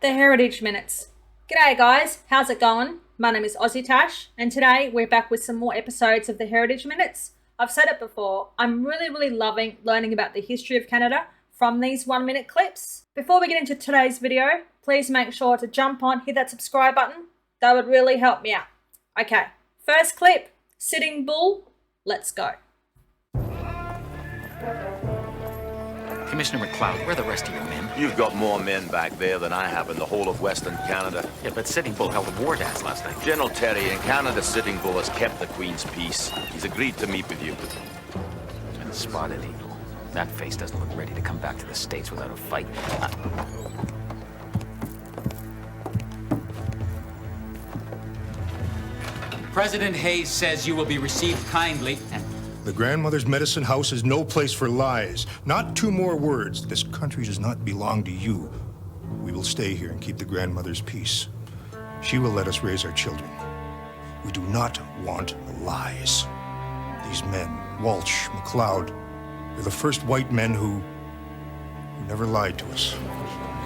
The Heritage Minutes. G'day guys, how's it going? My name is AussieTash and today we're back with some more episodes of the Heritage Minutes. I've said it before, I'm really loving learning about the history of Canada from these 1-minute clips. Before we get into today's video, please make sure to jump on, hit that subscribe button. That would really help me out. Okay, first clip, Sitting Bull, let's go. Commissioner McLeod, where are the rest of your men? You've got more men back there than I have in the whole of Western Canada. Yeah, but Sitting Bull held a war dance last night. General Terry in Canada, Sitting Bull has kept the Queen's peace. He's agreed to meet with you. Spotted Eagle. That face doesn't look ready to come back to the States without a fight. President Hayes says you will be received kindly and... The grandmother's medicine house is no place for lies. Not two more words. This country does not belong to you. We will stay here and keep the grandmother's peace. She will let us raise our children. We do not want lies. These men, Walsh, McLeod, they're the first white men who never lied to us.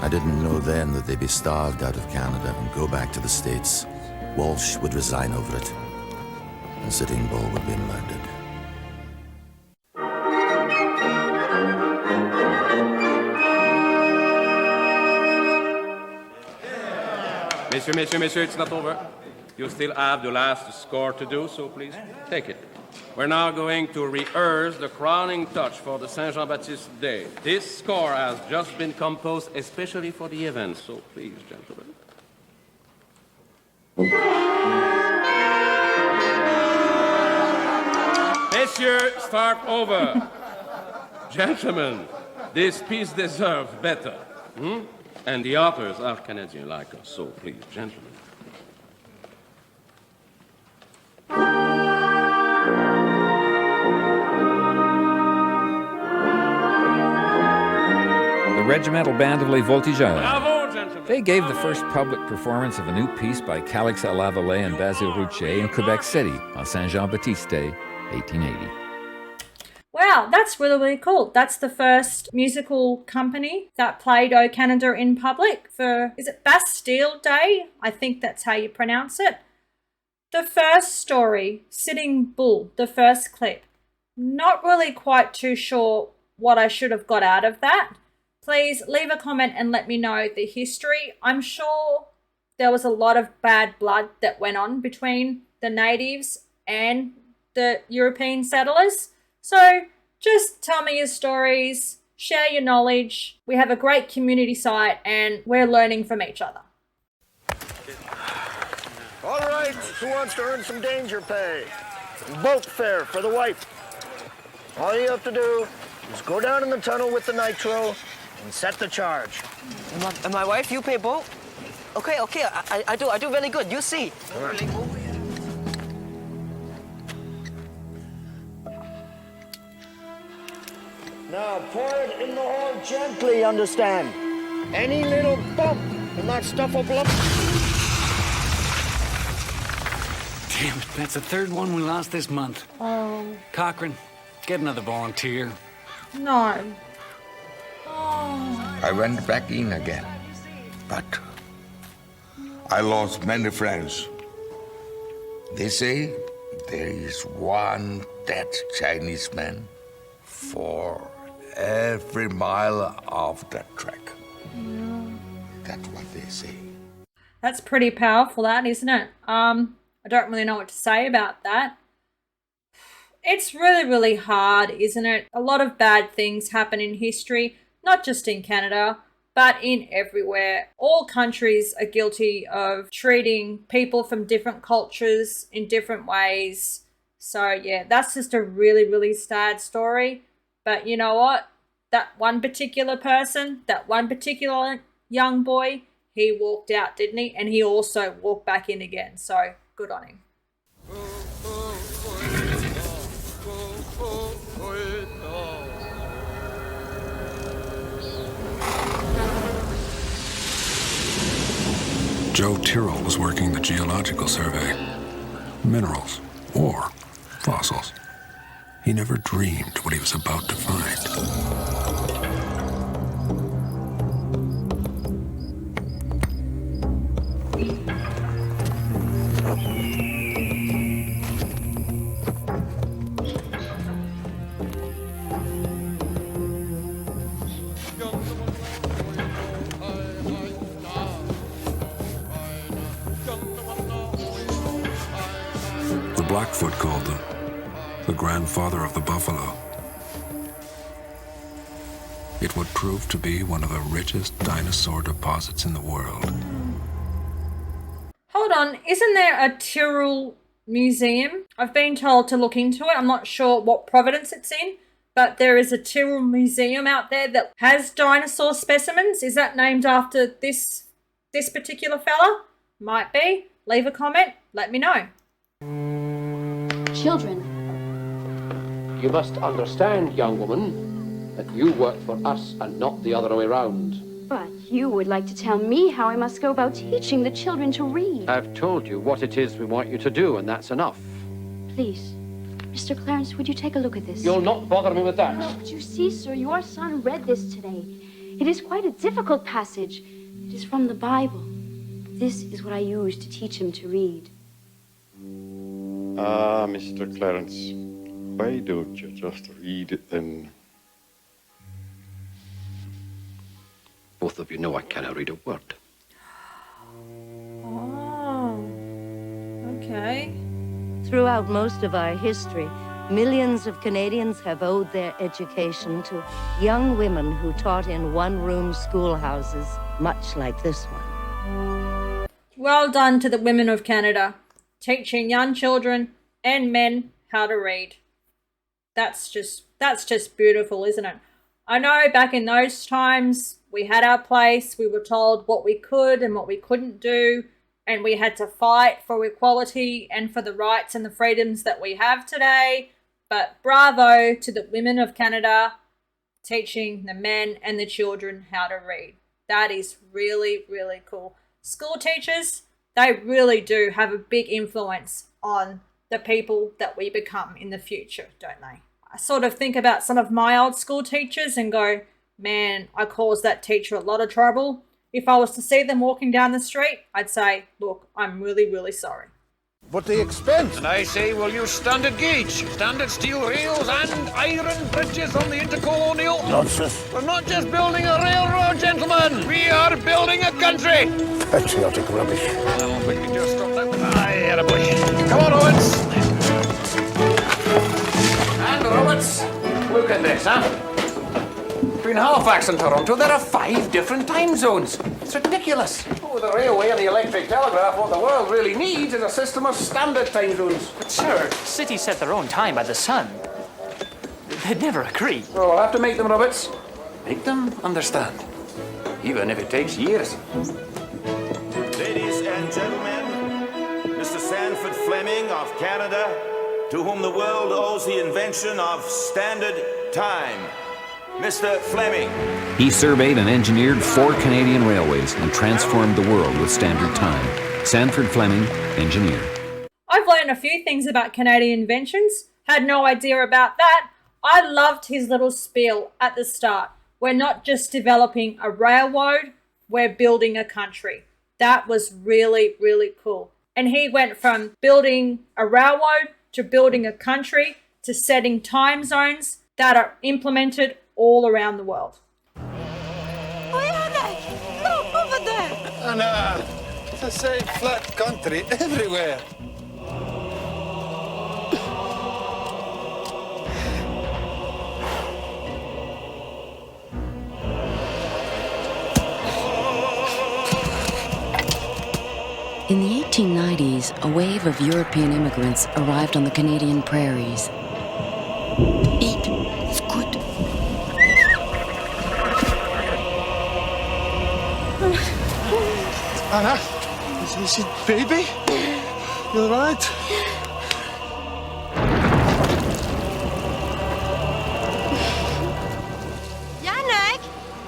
I didn't know then that they'd be starved out of Canada and go back to the States. Walsh would resign over it, and Sitting Bull would be murdered. Messieurs, it's not over. You still have the last score to do, so please take it. We're now going to rehearse the crowning touch for the Saint-Jean-Baptiste Day. This score has just been composed especially for the event, so please, gentlemen. Messieurs, start over. Gentlemen, this piece deserves better. And the authors are Canadian like us, so please, gentlemen. The Regimental Band of Les Voltigeurs. Bravo, gentlemen! They gave the first public performance of a new piece by Calix Lavallee and Basil Rouchet in Quebec City on Saint-Jean-Baptiste Day, 1880. Wow, that's really cool. That's the first musical company that played O Canada in public for, is it Bastille Day? I think that's how you pronounce it. The first story, Sitting Bull, the first clip. Not really quite too sure what I should have got out of that. Please leave a comment and let me know the history. I'm sure there was a lot of bad blood that went on between the natives and the European settlers. So just tell me your stories, share your knowledge. We have a great community site and we're learning from each other. All right, who wants to earn some danger pay? Boat fare for the wife. All you have to do is go down in the tunnel with the nitro and set the charge. And my wife, you pay boat? Okay, I do really good, you see. All right. Now pour it in the hole gently, understand? Any little bump and that stuff will blow. Damn it, that's the third one we lost this month. Oh, Cochrane, get another volunteer. no. Oh. I went back in again, but I lost many friends. They say there is one dead Chinese man for every mile of that track. That's what they say. That's pretty powerful, that, isn't it? I don't really know what to say about that. It's really hard, isn't it? A lot of bad things happen in history, not just in Canada, but in everywhere. All countries are guilty of treating people from different cultures in different ways. So yeah, that's just a really sad story. But you know what? That one particular person, that one particular young boy, he walked out, didn't he? And he also walked back in again. So good on him. Joe Tyrrell was working the Geological Survey. Minerals or fossils. He never dreamed what he was about to find. Blackfoot called them the grandfather of the buffalo. It would prove to be one of the richest dinosaur deposits in the world. Hold on, isn't there a Tyrrell museum? I've been told to look into it. I'm not sure what province it's in, but there is a Tyrrell museum out there that has dinosaur specimens. Is that named after this particular fella? Might be. Leave a comment, let me know. Children. You must understand, young woman, that you work for us and not the other way round. But you would like to tell me how I must go about teaching the children to read. I've told you what it is we want you to do, and that's enough. Please, Mr. Clarence, would you take a look at this? You'll not bother me with that. But you see, sir, your son read this today. It is quite a difficult passage. It is from the Bible. This is what I use to teach him to read. Ah, Mr. Clarence, why don't you just read it then? Both of you know I cannot read a word. Oh, okay. Throughout most of our history, millions of Canadians have owed their education to young women who taught in one-room schoolhouses, much like this one. Well done to the women of Canada, teaching young children and men how to read. That's just beautiful, isn't it? I know back in those times, we had our place, we were told what we could and what we couldn't do, and we had to fight for equality and for the rights and the freedoms that we have today. But bravo to the women of Canada teaching the men and the children how to read. That is really, really cool. School teachers, they really do have a big influence on the people that we become in the future, don't they? I sort of think about some of my old school teachers and go, man, I caused that teacher a lot of trouble. If I was to see them walking down the street, I'd say, look, I'm really, really sorry. But the expense. And I say we'll use standard gauge, standard steel rails and iron bridges on the intercolonial. Nonsense. We're not just building a railroad, gentlemen. We are building a country. Patriotic rubbish. Well, we can just stop now. Aye, attaboy. Come on, Roberts. And Roberts, look at this, huh? Between Halifax and Toronto, there are 5 different time zones. It's ridiculous. Oh, the railway and the electric telegraph, what the world really needs is a system of standard time zones. But sir, cities set their own time by the sun. They'd never agree. Well, we'll have to make them, Roberts. Make them understand. Even if it takes years. Ladies and gentlemen, Mr. Sanford Fleming of Canada, to whom the world owes the invention of standard time. Mr. Fleming. He surveyed and engineered 4 Canadian railways and transformed the world with standard time. Sanford Fleming, engineer. I've learned a few things about Canadian inventions. Had no idea about that. I loved his little spiel at the start. We're not just developing a railroad, we're building a country. That was really, really cool. And he went from building a railroad to building a country to setting time zones that are implemented all around the world. Look over there! And it's the same flat country everywhere. In the 1890s, a wave of European immigrants arrived on the Canadian prairies. Eat. It's good. Anna, is it baby? You all right? Janek,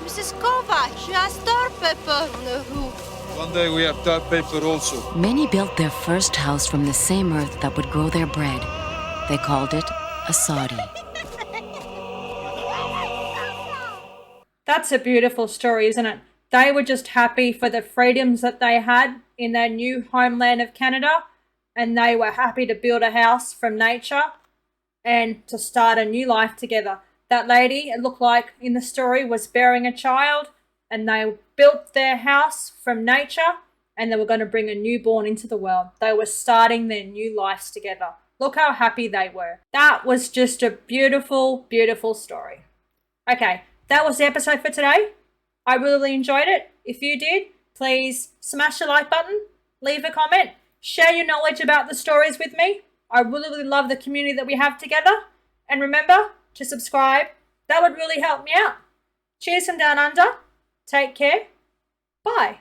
Mrs. Kovac, she has tar pepper on the roof. One day we have tar paper also. Many built their first house from the same earth that would grow their bread. They called it a soddy. That's a beautiful story, isn't it? They were just happy for the freedoms that they had in their new homeland of Canada, and they were happy to build a house from nature and to start a new life together. That lady, it looked like in the story, was bearing a child, and they built their house from nature, and they were going to bring a newborn into the world. They were starting their new lives together. Look how happy they were. That was just a beautiful, beautiful story. Okay, that was the episode for today. I really enjoyed it. If you did, please smash the like button, leave a comment, share your knowledge about the stories with me. I really, really love the community that we have together. And remember to subscribe. That would really help me out. Cheers from down under. Take care. Bye.